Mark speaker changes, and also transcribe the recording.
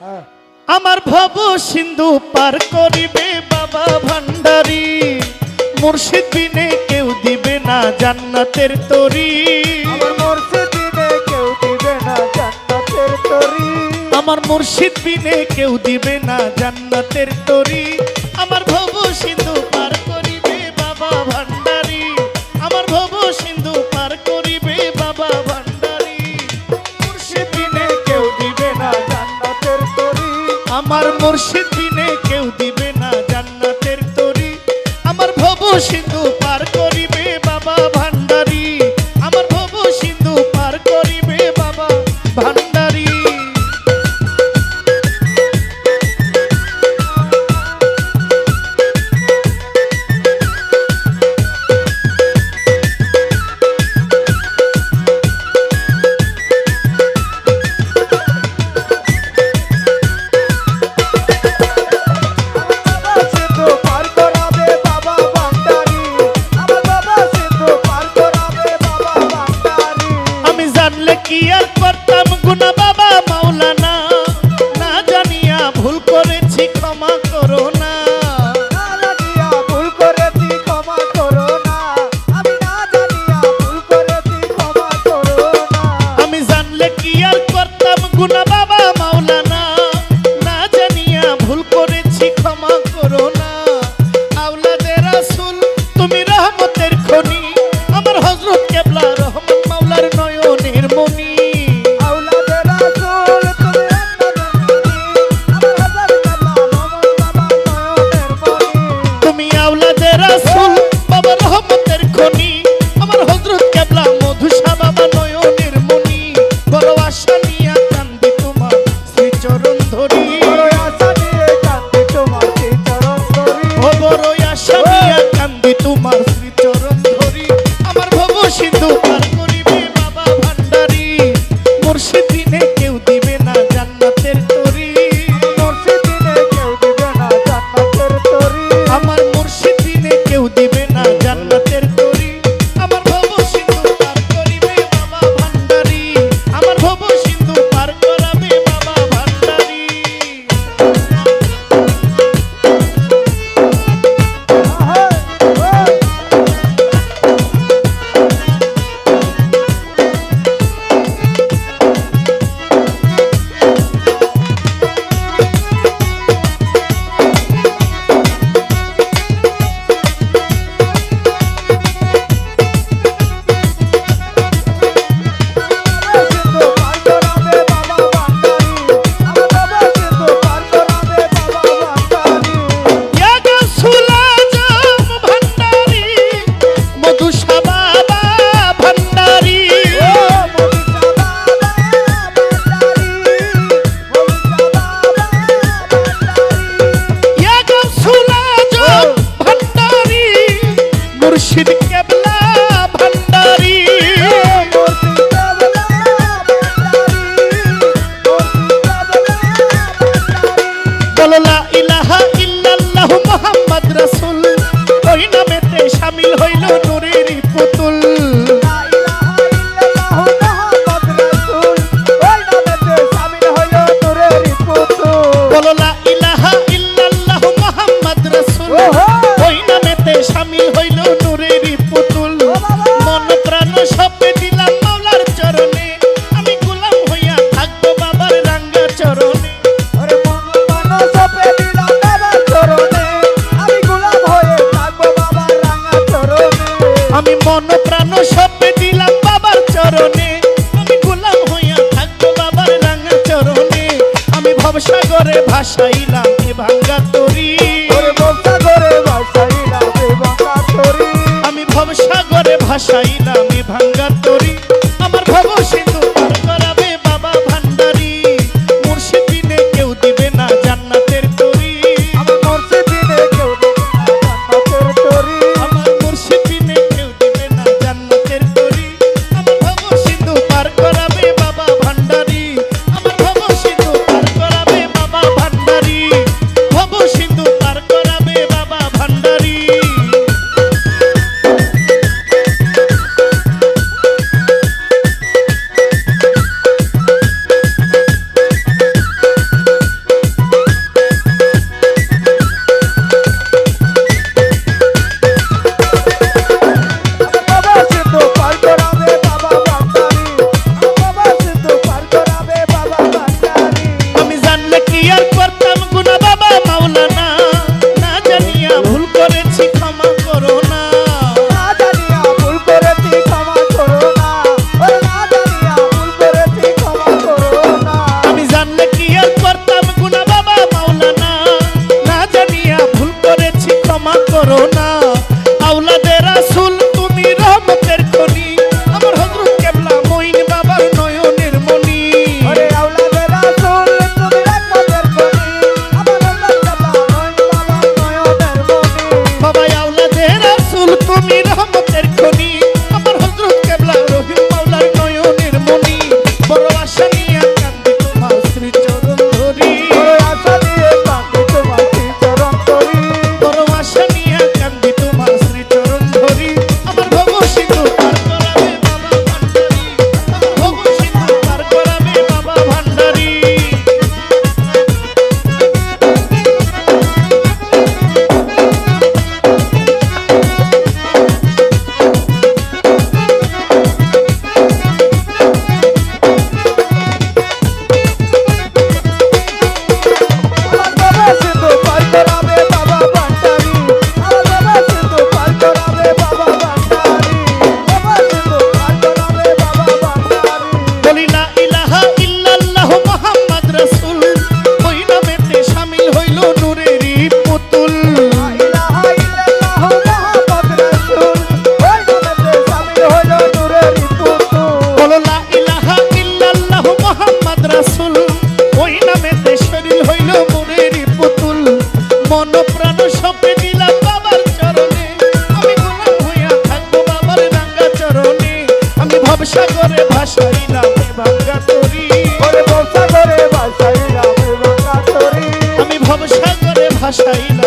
Speaker 1: আমার ভব সিন্ধু পার করিবে বাবা ভান্ডারী, মুর্শিদ বিনে কেউ দিবে না জান্নাতের তরি।
Speaker 2: আমার মুর্শিদ বিনে কেউ দিবে না জান্নাতের তরি।
Speaker 1: আমার মুর্শিদ বিনে কেউ দিবে না জান্নাতের তরি। আমার ভব সিন্ধু পার করিবে বাবা ভান্ডারী, আমার ভব সিন্ধু পার করিবে বাবা ভান্ডারী, মুর্শিদ বিনে কেউ দিবে না
Speaker 2: জান্নাতের তরি।
Speaker 1: আমার মুর্শিদ বিনে কেউ দিবে না জান্নাতের তরি। আমার ভব সিন্ধু পার করিবে বাবা ভান্ডারী, আমার ভব সিন্ধু পার করিবে বাবা ভান্ডারী। কি আর করতাম গুনা বাবা মাওলানা, না জানিয়া ভুল করেছি ক্ষমা করো না।
Speaker 2: না জানিয়া ভুল করেছি ক্ষমা করো না, আমি না জানিয়া ভুল করেছি ক্ষমা করো না।
Speaker 1: আমি জানলে কি আর করতাম গুনা বাবা মাওলানা, না জানিয়া ভুল করেছি ক্ষমা করো না। আওলাদে রাসূল তুমি রহমতের খনি, আমার হযরত কেবলা রহমত মাওলার নয়নের মনি। রাসূল বাবা রহমতের খনি, আমার হযরত কেবলা মধুসা বাবা নয়নের মনি। বড় আশা নিয়া কান্দি তোমার শ্রীচরণ ধরি,
Speaker 2: বড় আশা নিয়ে কান্দি তোমার শ্রীচরণ ধরি।
Speaker 1: ও বড় আশা নিয়া কান্দি তোমার শ্রীচরণ ধরি। আমার ভব সিন্ধু পার করিবে বাবা ভান্ডারী, মুর্শিদ বিনে কেউ দিবে না জান্নাতের তরি।
Speaker 2: মুর্শিদ বিনে কেউ দিবে না জান্নাতের তরি।
Speaker 1: আমার মুর্শিদ বিনে কেউ দিবে না জান্নাতের তরি। আমার ভব সিন্ধু পার করিবে বাবা ভান্ডারী, আমার ভব সিন্ধু পার করাবে বাবা ভান্ডারী। ইয়া গাউসুল আজম ভান্ডারী, মধুসা বাবা ভান্ডারী। ইয়া গাউসুল আজম ভান্ডারী, মুর্শিদ কেবলা ভান্ডারী। বলো লা ইলাহা ইল্লাল্লাহু মুহাম্মদ রাসূল, ওই নামেতে শামিল হইল নূরেরই পুতুল। বলো লা ইলাহা ইল্লাল্লাহু মুহাম্মদ রাসূল, ওই নামেতে শামিল হইল নূরেরই পুতুল। মন প্রাণ সপে দিলাম মাওলার চরণে, আমি গোলাম হইয়া থাকবো বাবার রাঙ্গা চরণে। আমি মন প্রাণ সপে দিলাম বাবার চরণে, আমি গোলাম হইয়া থাকবো বাবার রাঙ্গা চরণে। আমি ভবসাগরে ভাসাইলাম এ ভাঙ্গা তরি, আমি ভবসাগরে ভাসাইলাম এ ভাঙ্গা তরি। আমার ভব সিন্ধু পার করাবে বাবা ভান্ডারী, মুর্শিদ বিনে কেউ দিবে না জান্নাতের তরি। আমার মুর্শিদ বিনে কেউ দিবে না জান্নাতের তরি। আমার ভব সিন্ধু পার করাবে বাবা ভান্ডারী, আমার ভব সিন্ধু পার করাবে বাবা ভান্ডারী, ভব সিন্ধু পার করাবে বাবা ভান্ডারী। ভাসাইল